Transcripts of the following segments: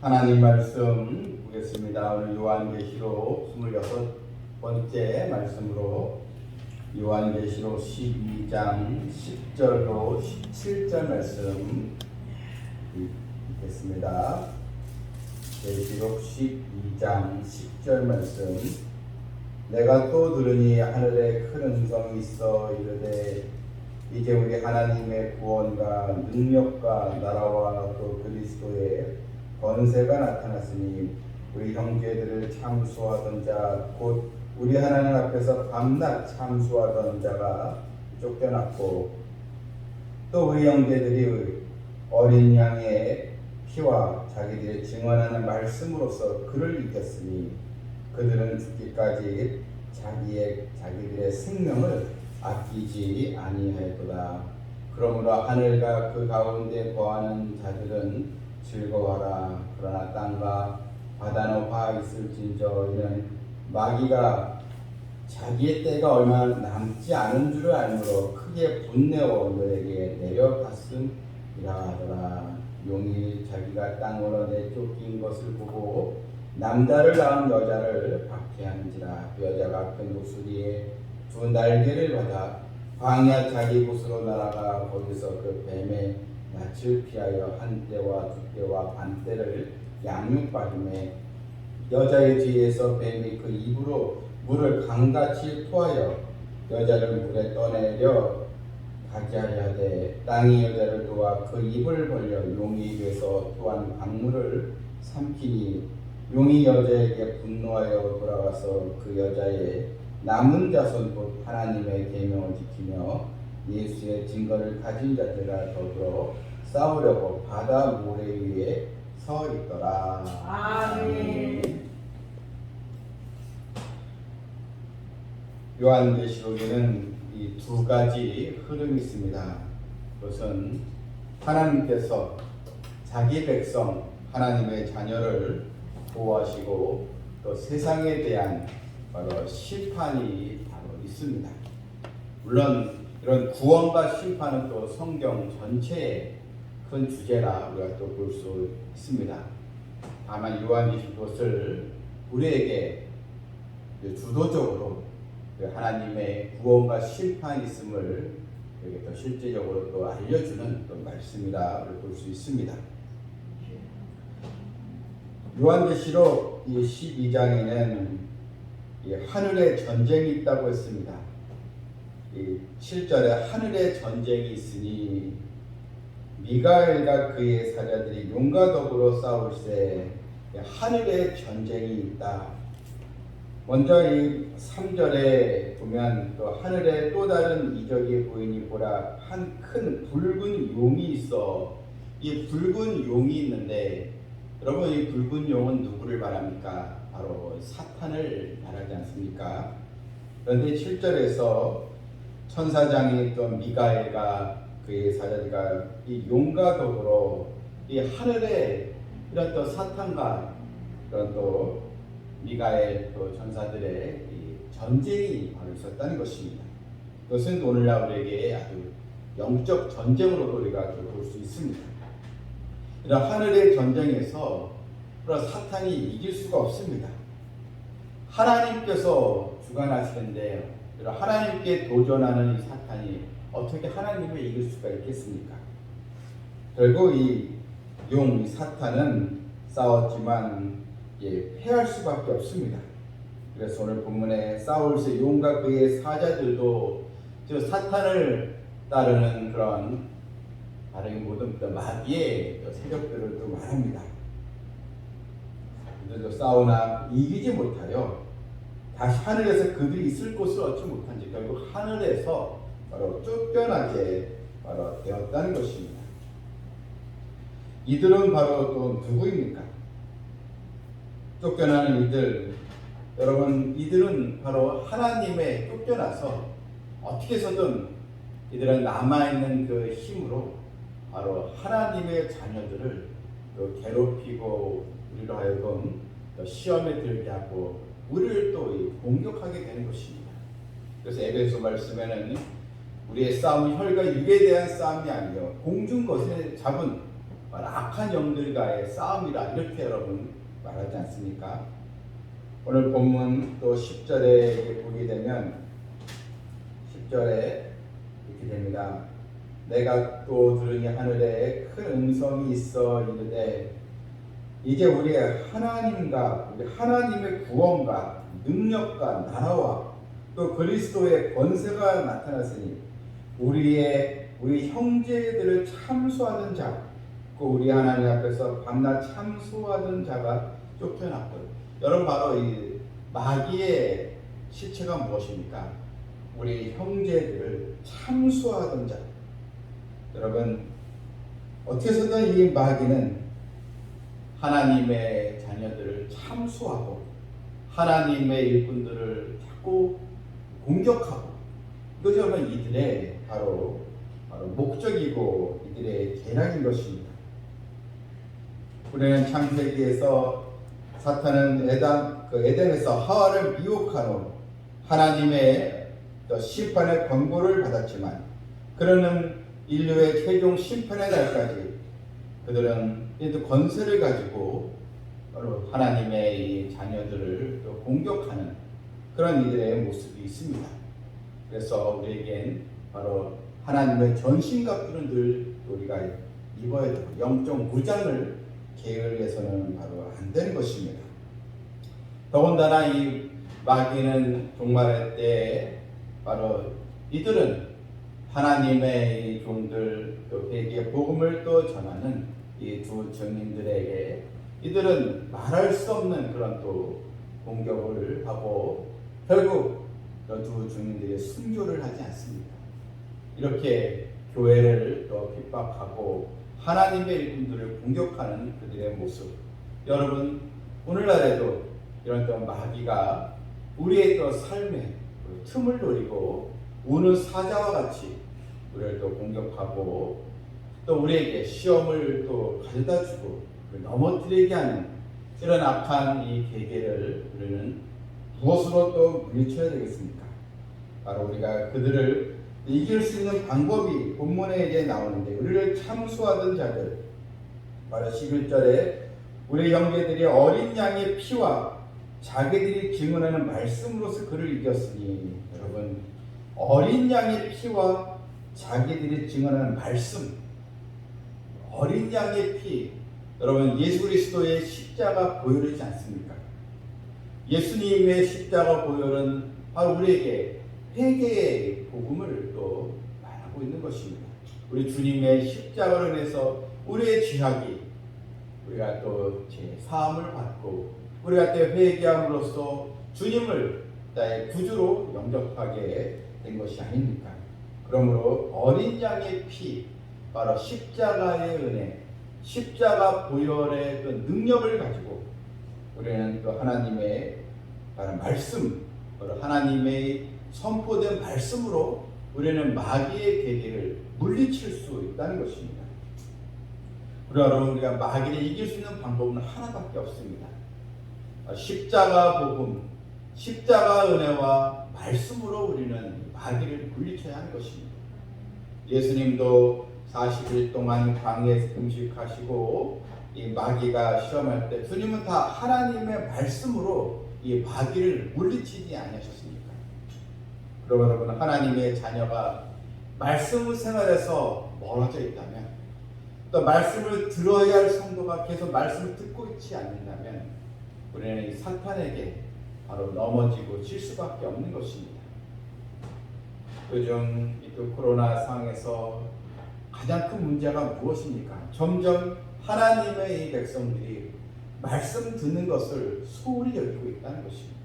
하나님 말씀 보겠습니다. 오늘 요한계시록 26번째 말씀으로 요한계시록 12장 10절로 17절 말씀 읽겠습니다. 계시록 12장 10절 말씀. 내가 또 들으니 하늘에 큰 음성이 있어 이르되 이제 우리 하나님의 구원과 능력과 나라와 또 그리스도의 권세가 나타났으니 우리 형제들을 참수하던 자 곧 우리 하나님 앞에서 밤낮 참수하던 자가 쫓겨났고 또 우리 형제들이 어린 양의 피와 자기들의 증언하는 말씀으로서 그를 이겼으니 그들은 죽기까지 자기들의 생명을 아끼지 아니하였도다. 그러므로 하늘과 그 가운데 거하는 자들은 즐거워하라. 그러나 땅과 바다는 화 있을진저 이는 마귀가 자기의 때가 얼마 남지 않은 줄을 알므로 크게 분내어 너에게 내려갔음이라 하더라. 용이 자기가 땅으로 내쫓긴 것을 보고 남자를 낳은 여자를 박해하는지라. 여자가 큰 목소리에 두 날개를 받아 광야 자기 곳으로 날아가 거기서 그 뱀의 낯을 피하여 한 때와 두 때와 반 때를 양육받음에 여자의 뒤에서 뱀이 그 입으로 물을 강같이 토하여 여자를 물에 떠내려 가게 하려 하되 땅이 여자를 도와 그 입을 벌려 용의 입에서 또한 강물을 삼키니 용이 여자에게 분노하여 돌아와서 그 여자의 남은 자손 곧 하나님의 계명을 지키며 예수의 증거를 가진 자들과 더불어 싸우려고 바다 모래 위에 서 있더라. 아멘. 요한계시록에는 이 두 가지 흐름이 있습니다. 그것은 하나님께서 자기 백성 하나님의 자녀를 보호하시고 또 세상에 대한 바로 심판이 바로 있습니다. 물론 이런 구원과 심판은 또 성경 전체의 큰 주제라 우리가 또 볼 수 있습니다. 다만 요한이 그것을 우리에게 주도적으로 하나님의 구원과 심판이 있음을 이렇게 또 실제적으로 또 알려주는 또 말씀이라 볼 수 있습니다. 요한계시록 12장에는 하늘에 전쟁이 있다고 했습니다. 7절에 하늘에 전쟁이 있으니 미가엘과 그의 사자들이 용과 더불어 싸울세. 하늘에 전쟁이 있다. 먼저 이 3절에 보면 또 하늘에 또 다른 이적이 보이니 보라 한 큰 붉은 용이 있어. 이 붉은 용이 있는데 여러분 이 붉은 용은 누구를 말합니까? 바로 사탄을 말하지 않습니까? 그런데 7절에서 천사장이 있던 미가엘과 그의 사자들과 이 용과 더불어 이 하늘에 이런 또 사탄과 그런 또 미가엘 또 천사들의 이 전쟁이 바로 있었다는 것입니다. 그것은 오늘날 우리에게 아주 영적 전쟁으로 우리가 볼 수 있습니다. 이런 하늘의 전쟁에서 그런 사탄이 이길 수가 없습니다. 하나님께서 주관하시는데 하나님께 도전하는 이 사탄이 어떻게 하나님을 이길 수가 있겠습니까? 결국 이 용 사탄은 싸웠지만 패할 수밖에 없습니다. 그래서 오늘 본문에 싸울새 용과 그의 사자들도 저 사탄을 따르는 그런 다른 모든 마귀의 세력들을 또 말합니다. 그들도 싸우나 이기지 못하여 다시 하늘에서 그들이 있을 곳을 얻지 못한 지 결국 하늘에서 바로 쫓겨나게 바로 되었다는 것입니다. 이들은 바로 또 누구입니까? 쫓겨나는 이들, 여러분 이들은 바로 하나님의 쫓겨나서 어떻게 해서든 이들은 남아있는 그 힘으로 바로 하나님의 자녀들을 또 괴롭히고 우리로 하여금 또 시험에 들게 하고 우리를 또 공격하게 되는 것입니다. 그래서 에베소 말씀에는 우리의 싸움이 혈과 육에 대한 싸움이 아니요 공중 것에 잡은 악한 영들과의 싸움이라 이렇게 여러분 말하지 않습니까? 오늘 본문 또 10절에 보게 되면 10절에 이렇게 됩니다. 내가 또 들으니 하늘에 큰 음성이 있어 이르되 이제 우리의 하나님과 우리 하나님의 구원과 능력과 나라와 또 그리스도의 권세가 나타났으니 우리 형제들을 참수하는 자, 그 우리 하나님 앞에서 밤낮 참수하던 자가 쫓겨났거든요. 여러분 바로 이 마귀의 실체가 무엇입니까? 우리 형제들을 참수하던 자. 여러분 어떻게 해서든 이 마귀는 하나님의 자녀들을 참수하고 하나님의 일꾼들을 자꾸 공격하고 이것이 여러분 이들의 바로 목적이고 이들의 계략인 것입니다. 우리는 창세기에서 사탄은 에덴에서 하와를 미혹한 후 하나님의 심판의 권고를 받았지만 그러는 인류의 최종 심판의 날까지 그들은 또 권세를 가지고 하나님의 이 자녀들을 또 공격하는 그런 이들의 모습이 있습니다. 그래서 우리에겐 바로 하나님의 전신갑주는 늘 우리가 입어야 되고 영적 무장을 게을리해서는 바로 안 되는 것입니다. 더군다나 이 마귀는 종말의 때에 바로 이들은 하나님의 이 종들 또 회개의 복음을 또 전하는 이 두 증인들에게 이들은 말할 수 없는 그런 또 공격을 하고 결국 두 증인들의 순교를 하지 않습니다. 이렇게 교회를 또 핍박하고 하나님의 일꾼들을 공격하는 그들의 모습. 여러분 오늘날에도 이런 또 마귀가 우리의 또 삶에 틈을 노리고 우는 사자와 같이 우리를 또 공격하고 또 우리에게 시험을 또 가져다 주고 넘어뜨리게 하는 이런 악한 이 계계를 우리는 무엇으로 또 물리쳐야 되겠습니까? 바로 우리가 그들을 이길 수 있는 방법이 본문에 이제 나오는데 우리를 참수하던 자들 바로 11절에 우리 형제들이 어린 양의 피와 자기들이 증언하는 말씀으로서 그를 이겼으니 여러분 어린 양의 피와 자기들이 증언하는 말씀 어린 양의 피 여러분 예수 그리스도의 십자가 보혈이지 않습니까? 예수님의 십자가 보혈은 바로 우리에게 회개의 복음을 또 말하고 있는 것입니다. 우리 주님의 십자가로 인해서 우리의 죄악이 우리가 또 사함을 받고 우리가 또 회개함으로써 주님을 나의 구주로 영접하게 된 것이 아닙니까? 그러므로 어린 양의 피 바로 십자가의 은혜 십자가 보혈의 그 능력을 가지고 우리는 또 하나님의 바로 말씀 바로 하나님의 선포된 말씀으로 우리는 마귀의 계계를 물리칠 수 있다는 것입니다. 여러분 우리가 마귀를 이길 수 있는 방법은 하나밖에 없습니다. 십자가 복음, 십자가 은혜와 말씀으로 우리는 마귀를 물리쳐야 하는 것입니다. 예수님도 40일 동안 광야에서 금식하시고 이 마귀가 시험할 때 주님은 다 하나님의 말씀으로 이 마귀를 물리치지 않으셨습니까? 그러면 여러분 하나님의 자녀가 말씀 생활에서 멀어져 있다면 또 말씀을 들어야 할 성도가 계속 말씀을 듣고 있지 않는다면 우리는 이 사탄에게 바로 넘어지고 질 수밖에 없는 것입니다. 요즘 이 코로나 상황에서 가장 큰 문제가 무엇입니까? 점점 하나님의 이 백성들이 말씀 듣는 것을 소홀히 여기고 있다는 것입니다.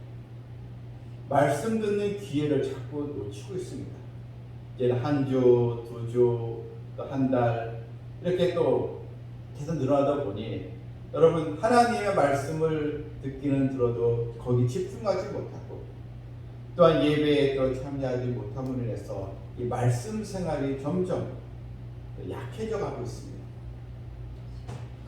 말씀 듣는 기회를 자꾸 놓치고 있습니다. 이제는 한 주, 두 주, 또 한 달 이렇게 또 계속 늘어나다 보니 여러분 하나님의 말씀을 듣기는 들어도 거기 집중하지 못하고 또한 예배에 또 참여하지 못함으로 인해서 이 말씀 생활이 점점 약해져 가고 있습니다.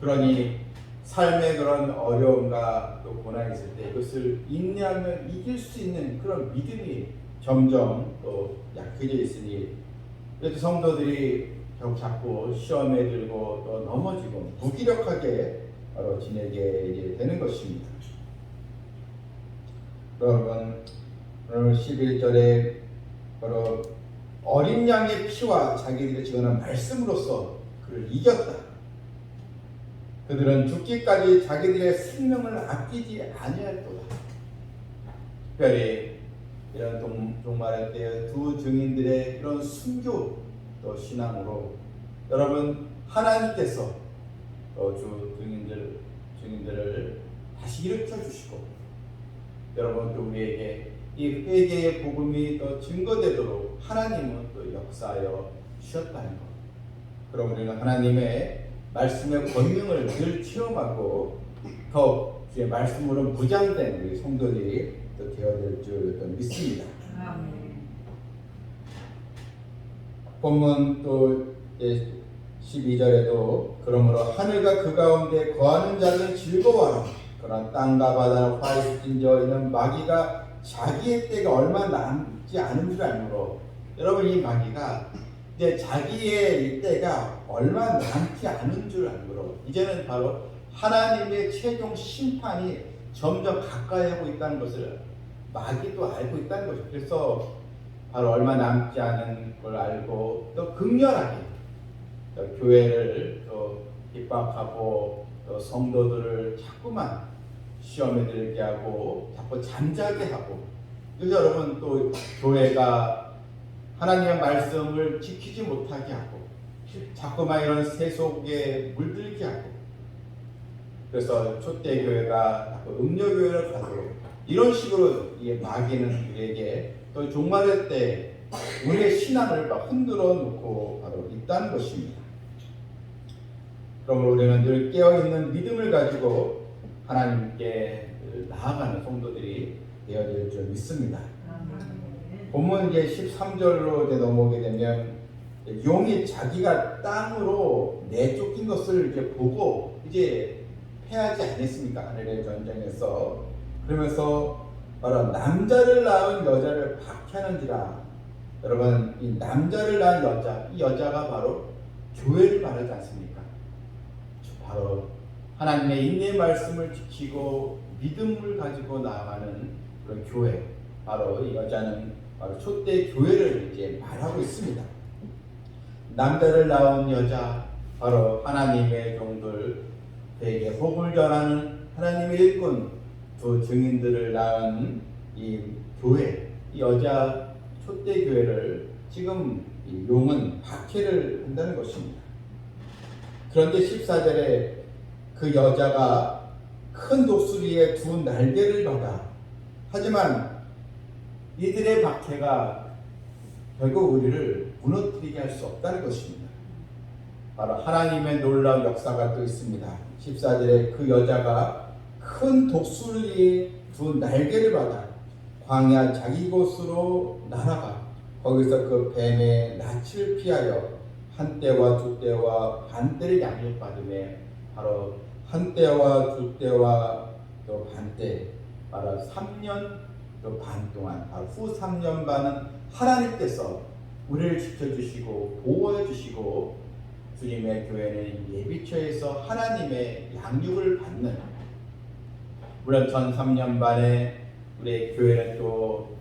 그러니 삶의 그런 어려움과 또 고난이 있을 때 이것을 인내하면 이길 수 있는 그런 믿음이 점점 또 약해져 있으니 그래도 성도들이 자꾸 시험에 들고 또 넘어지고 무기력하게 바로 지내게 이제 되는 것입니다. 여러분 오늘 11절에 바로 어린 양의 피와 자기들이 증언한 말씀으로써 그를 이겼다. 그들은 죽기까지 자기들의 생명을 아끼지 아니하였도다. 특별히 이런 종말의 때의 두 증인들의 이런 순교 또 신앙으로 여러분 하나님께서 또 주 증인들을 다시 일으켜 주시고 여러분 또 우리에게 이 회개의 복음이 또 증거되도록 하나님은 또 역사하여 주셨다는 것. 그럼 우리는 하나님의 말씀의 권능을 늘 체험하고 더 주의 말씀으로 무장된 우리 성도들이 또 되어야 될 줄 믿습니다. 본문 또 12절에도 그러므로 하늘과 그 가운데 거하는 자들은 즐거워하라. 그러나 땅과 바다는 화에 찢어 있는 마귀가 자기의 때가 얼마 남지 않은 줄 알므로 여러분 이 마귀가 이제 자기의 이 때가 얼마 남지 않은 줄 알므로 이제는 바로 하나님의 최종 심판이 점점 가까이 하고 있다는 것을 마귀도 알고 있다는 거죠. 그래서 바로 얼마 남지 않은 걸 알고 또 극렬하게 또 교회를 또 핍박하고 또 성도들을 자꾸만 시험에 들게 하고 자꾸 잠자게 하고 그래서 여러분 또 교회가 하나님의 말씀을 지키지 못하게 하고 자꾸만 이런 세속에 물들게 하고 그래서 초대교회가 자꾸 음료교회를 가도록 이런 식으로 이 마귀는 우리에게 또 종말의 때 우리의 신앙을 막 흔들어 놓고 바로 있다는 것입니다. 그러므로 우리는 늘 깨어있는 믿음을 가지고 하나님께 나아가는 성도들이 되어야 될 줄 믿습니다. 본문 이제 13절로 이제 넘어오게 되면 용이 자기가 땅으로 내쫓긴 것을 이제 보고 이제 패하지 않았습니까? 하늘의 전쟁에서. 그러면서 바로 남자를 낳은 여자를 박해하는지라. 여러분 이 남자를 낳은 여자, 이 여자가 바로 교회를 말하지 않습니까? 바로 하나님의 인내의 말씀을 지키고 믿음을 가지고 나아가는 그런 교회. 바로 이 여자는 바로 초대 교회를 이제 말하고 있습니다. 남자를 낳은 여자, 바로 하나님의 종들, 그에게 복을 전하는 하나님의 일꾼, 두 증인들을 낳은 이 교회, 이 여자 초대 교회를 지금 이 용은 박해를 한다는 것입니다. 그런데 14절에 그 여자가 큰 독수리의 두 날개를 받아 하지만 이들의 박해가 결국 우리를 무너뜨리게 할 수 없다는 것입니다. 바로 하나님의 놀라운 역사가 또 있습니다. 14절에 그 여자가 큰 독수리의 두 날개를 받아 광야 자기 곳으로 날아가 거기서 그 뱀의 낯을 피하여 한 때와 두 때와 반 때를 양육받으며 바로 한 때와 두 때와 또 반 때 바로 3년 또 반 동안 바로 후 3년 반은 하나님께서 우리를 지켜주시고 보호해 주시고 주님의 교회는 예비처에서 하나님의 양육을 받는 물론 전 3년 반에 우리의 교회는 또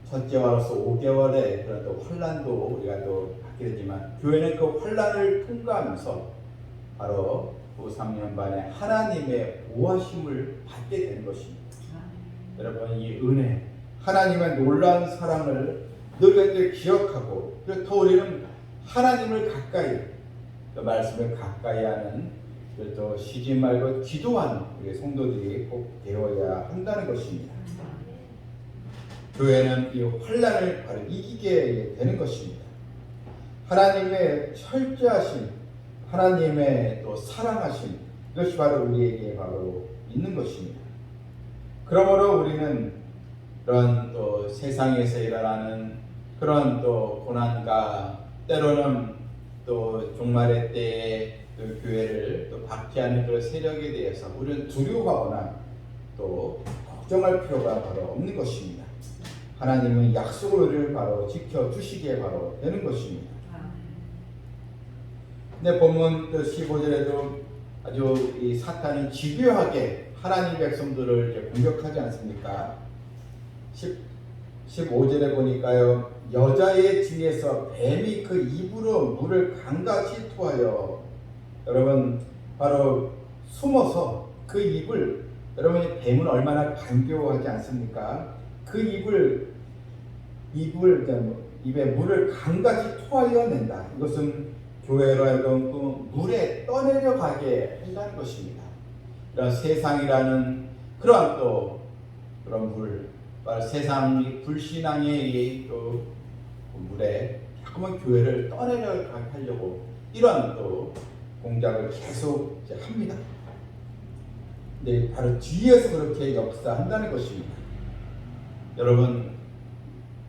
첫째와로서 5개월의 그런 또 환란도 우리가 또 받게 되지만 교회는 그 환란을 통과하면서 바로 그 3년 반에 하나님의 보호하심을 받게 되는 것입니다. 여러분 이 은혜 하나님의 놀라운 사랑을 늘 기억하고 그리고 더 우리는 하나님을 가까이 그 말씀을 가까이 하는 또 쉬지 말고 기도하는 우리 성도들이 꼭 되어야 한다는 것입니다. 교회는 이 환란을 바로 이기게 되는 것입니다. 하나님의 철저하심, 하나님의 또 사랑하심 이것이 바로 우리에게 바로 있는 것입니다. 그러므로 우리는 그런 또 세상에서 일어나는 그런 또 고난과 때로는 또 종말의 때에 그 교회를 또 박해하는 그런 세력에 대해서 우리는 두려워하거나 또 걱정할 필요가 바로 없는 것입니다. 하나님은 약속을 우리를 바로 지켜주시기에 바로 되는 것입니다. 근데 본문 15절에도 아주 이 사탄이 집요하게 하나님 백성들을 이제 공격하지 않습니까? 15절에 보니까요, 여자의 등에서 뱀이 그 입으로 물을 강같이 토하여, 여러분 바로 숨어서 그 입을, 여러분이 뱀은 얼마나 간교하지 않습니까? 그 입에 물을 강같이 토하여 낸다. 이것은 교회로 하여금 그 물에 떠내려 가게 한다는 것입니다. 이런 세상이라는 그런 또 그런 물, 세상 불신앙의 또 물에 자꾸만 교회를 떠내려 가게 하려고 이런 또 공작을 계속 이제 합니다. 근데 바로 뒤에서 그렇게 역사한다는 것입니다. 여러분,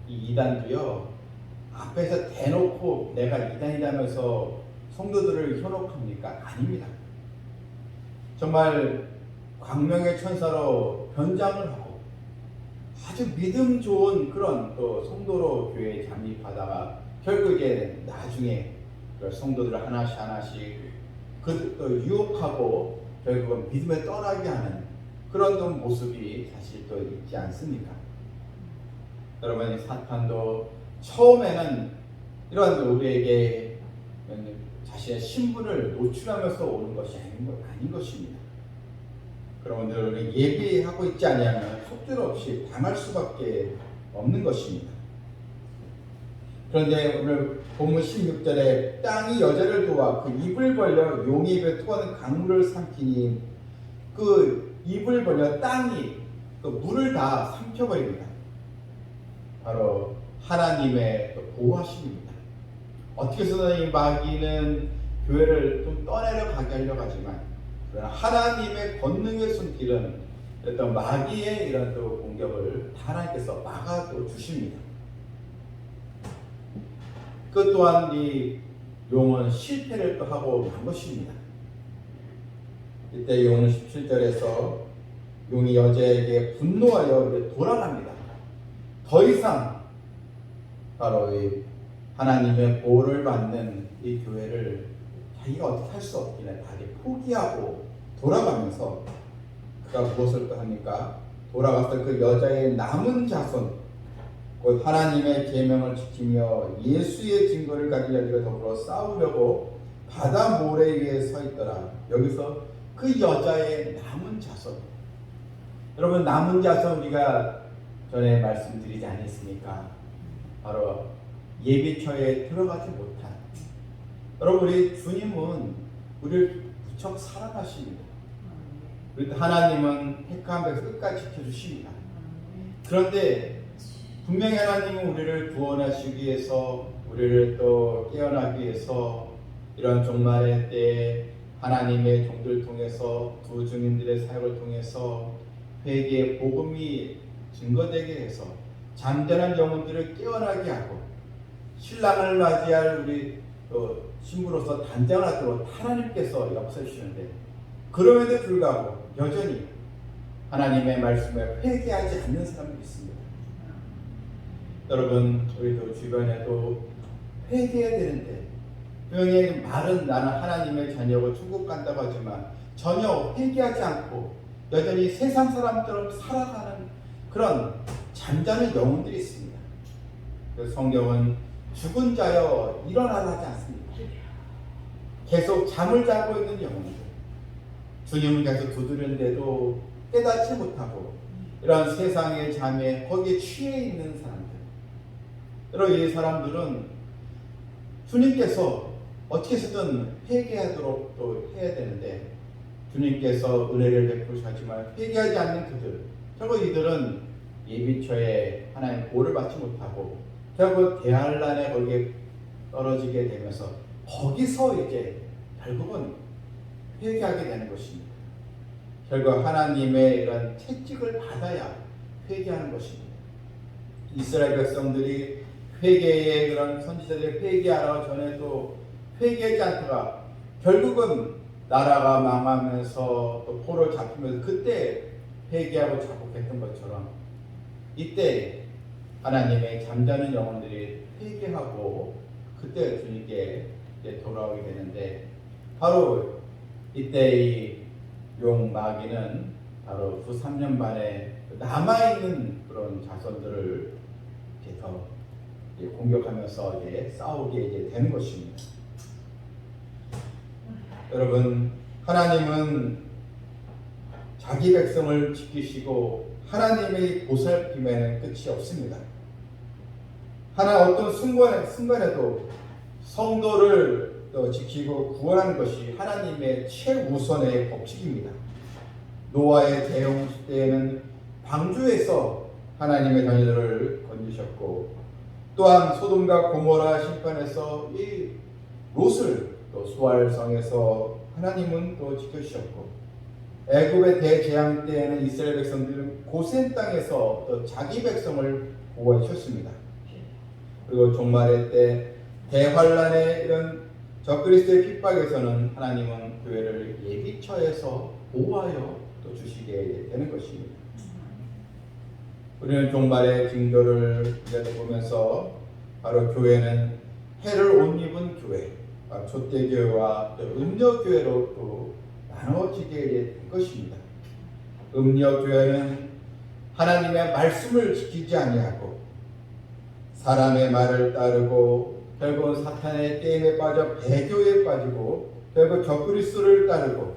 이 이단도요, 앞에서 대놓고 내가 이단이라면서 성도들을 현혹합니까? 아닙니다. 정말 광명의 천사로 변장을 하고 아주 믿음 좋은 그런 또 성도로 교회에 잠입하다가 결국에 나중에 성도들을 하나씩 또 유혹하고 결국은 믿음에 떠나게 하는 그런 또 모습이 사실 또 있지 않습니까? 여러분, 사탄도 처음에는 이런 우리에게 자신의 신분을 노출하면서 오는 것이 아닌 것입니다. 그러면 우리 예비하고 있지 않으면 속절없이 당할 수밖에 없는 것입니다. 그런데 오늘 본문 16절에 땅이 여자를 도와 그 입을 벌려 용의 입에 토하는 강물을 삼키니, 그 입을 벌려 땅이 그 물을 다 삼켜버립니다. 바로 하나님의 보호하심입니다. 어떻게 해서든 이 마귀는 교회를 좀 떠내려 가게 하려고 하지만, 그러나 하나님의 권능의 손길은 어떤 마귀의 이런 또 공격을 하나님께서 막아 주십니다. 그 또한 이 용은 실패를 또 하고 만 것입니다. 이때 용은 17절에서 용이 여자에게 분노하여 돌아갑니다. 더 이상 바로 이 하나님의 보호를 받는 이 교회를 자기가 어떻게 할 수 없기에 다 포기하고 돌아가면서 그가 무엇을 또 합니까? 돌아가서 그 여자의 남은 자손, 곧 하나님의 계명을 지키며 예수의 증거를 가진 자들과 더불어 싸우려고 바다 모래 위에 서 있더라. 여기서 그 여자의 남은 자손, 여러분, 남은 자손 우리가 전에 말씀드리지 않았습니까? 바로 예비처에 들어가지 못한, 여러분, 우리 주님은 우리를 무척 사랑하십니다. 우리 하나님은 택한 백성 끝까지 지켜주십니다. 그런데 분명히 하나님은 우리를 구원하시기 위해서, 우리를 또 깨어나기 위해서 이런 종말의 때에 하나님의 종들을 통해서, 두 증인들의 사역을 통해서 회개의 복음이 증거되게 해서 잠자는 영혼들을 깨어나게 하고 신랑을 맞이할 우리 또 신부로서 단장하도록 하나님께서 역사해 주시는데, 그럼에도 불구하고 여전히 하나님의 말씀에 회개하지 않는 사람들이 있습니다. 여러분, 우리도 주변에도 회개해야 되는데, 분명히 말은 나는 하나님의 자녀고 천국 간다고 하지만 전혀 회개하지 않고 여전히 세상 사람처럼 살아가는 그런 잠자는 영혼들이 있습니다. 그래서 성경은 죽은 자여 일어나라 하지 않습니다. 계속 잠을 자고 있는 영혼들, 주님을 계속 두드리는데도 깨닫지 못하고 이런 세상의 잠에 거기에 취해 있는 사람들, 여러분, 이 사람들은 주님께서 어떻게 해서든 회개하도록 또 해야 되는데, 주님께서 은혜를 베푸시지만 회개하지 않는 그들, 결국 이들은 예비처에 하나님 보호를 받지 못하고 결국 대환란에 거기에 떨어지게 되면서 거기서 이제 결국은 회개하게 되는 것입니다. 결국 하나님의 이런 채찍을 받아야 회개하는 것입니다. 이스라엘 백성들이 회개의 그런 선지자들이 회개하라고 전에도 회개하지 않다가 결국은 나라가 망하면서 또 포로를 잡히면서 그때 회개하고 자복했던 것처럼 이때 하나님의 잠자는 영혼들이 회개하고 그때 주님께 이제 돌아오게 되는데 바로 이때 이 용 마귀는 바로 그 3년 반에 남아있는 그런 자손들을 이제 더 이제 공격하면서 이제 싸우게 이제 되는 것입니다. 여러분, 하나님은 자기 백성을 지키시고 하나님의 보살핌에는 끝이 없습니다. 어떤 순간에도 성도를 지키고 구원하는 것이 하나님의 최우선의 법칙입니다. 노아의 대홍 때에는 방주에서 하나님의 자녀들을 건지셨고, 또한 소돔과 고모라 심판에서 이 롯을 또 수알성에서 하나님은 또 지켜주셨고, 애굽의 대재앙 때에는 이스라엘 백성들은 고센 땅에서 또 자기 백성을 보호해 주셨습니다. 그리고 종말의 때 대환란의 이런 적그리스도의 핍박에서는 하나님은 교회를 예비처에서 보호하여 또 주시게 되는 것입니다. 우리는 종말의 징조를 보면서 바로 교회는 해를 옷 입은 교회, 촛대교회와 음녀교회로 또 나눠지게 될 것입니다. 음녀교회는 하나님의 말씀을 지키지 아니하고 사람의 말을 따르고 결국은 사탄의 게임에 빠져 배교에 빠지고 결국 적그리스도를 따르고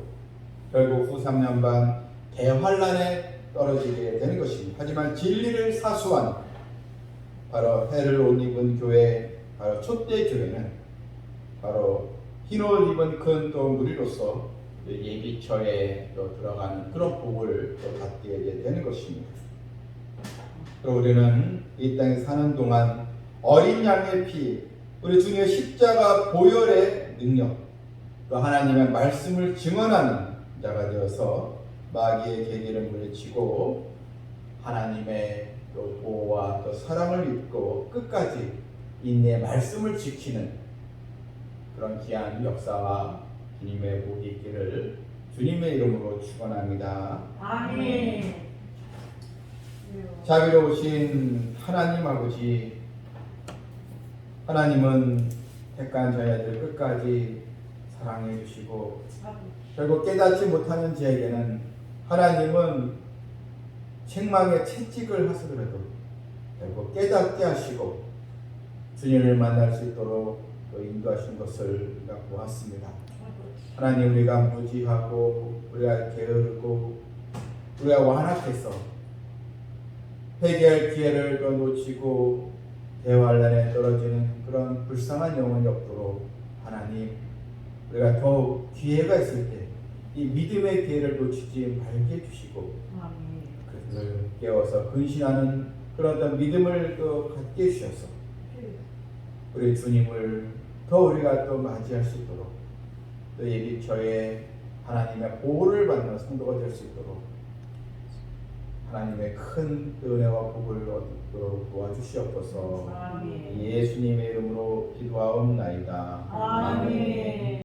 결국 후 3년 반 대환란에 떨어지게 되는 것입니다. 하지만 진리를 사수한 바로 해를 옷 입은 교회, 바로 촛대교회는 바로 흰 옷 입은 큰 또 무리로서 예비처에 또 들어가는 그런 복을 또 받게 되는 것입니다. 또 우리는 이 땅에 사는 동안 어린 양의 피, 우리 주님의 십자가 보혈의 능력, 또 하나님의 말씀을 증언하는 자가 되어서 마귀의 계기를 물리치고 하나님의 또 보호와 또 사랑을 입고 끝까지 인내의 말씀을 지키는 그런 귀한 역사와 주님의 복이 있기를 주님의 이름으로 축원합니다. 아멘. 자비로우신 하나님 아버지, 하나님은 택한 자녀들 끝까지 사랑해 주시고 결국 깨닫지 못하는 자에게는 하나님은 책망에 채찍을 하시더라도 결국 깨닫게 하시고 주님을 만날 수 있도록 또 인도하신 것을 우리가 보았습니다. 하나님, 우리가 무지하고 우리가 게으르고 우리가 완악해서 회개할 기회를 또 놓치고 대환란에 떨어지는 그런 불쌍한 영혼이 없도록 하나님, 우리가 더욱 기회가 있을 때 이 믿음의 기회를 놓치지 말게 해주시고 그들을 깨워서 근신하는 그런 어떤 믿음을 또 갖게 해주셔서 우리 주님을 더 우리가 또 맞이할 수 있도록 또 예비처에 하나님의 보호를 받는 성도가 될 수 있도록 하나님의 큰 은혜와 복을 얻도록 도와주시옵소서. 예수님의 이름으로 기도하옵나이다. 아멘.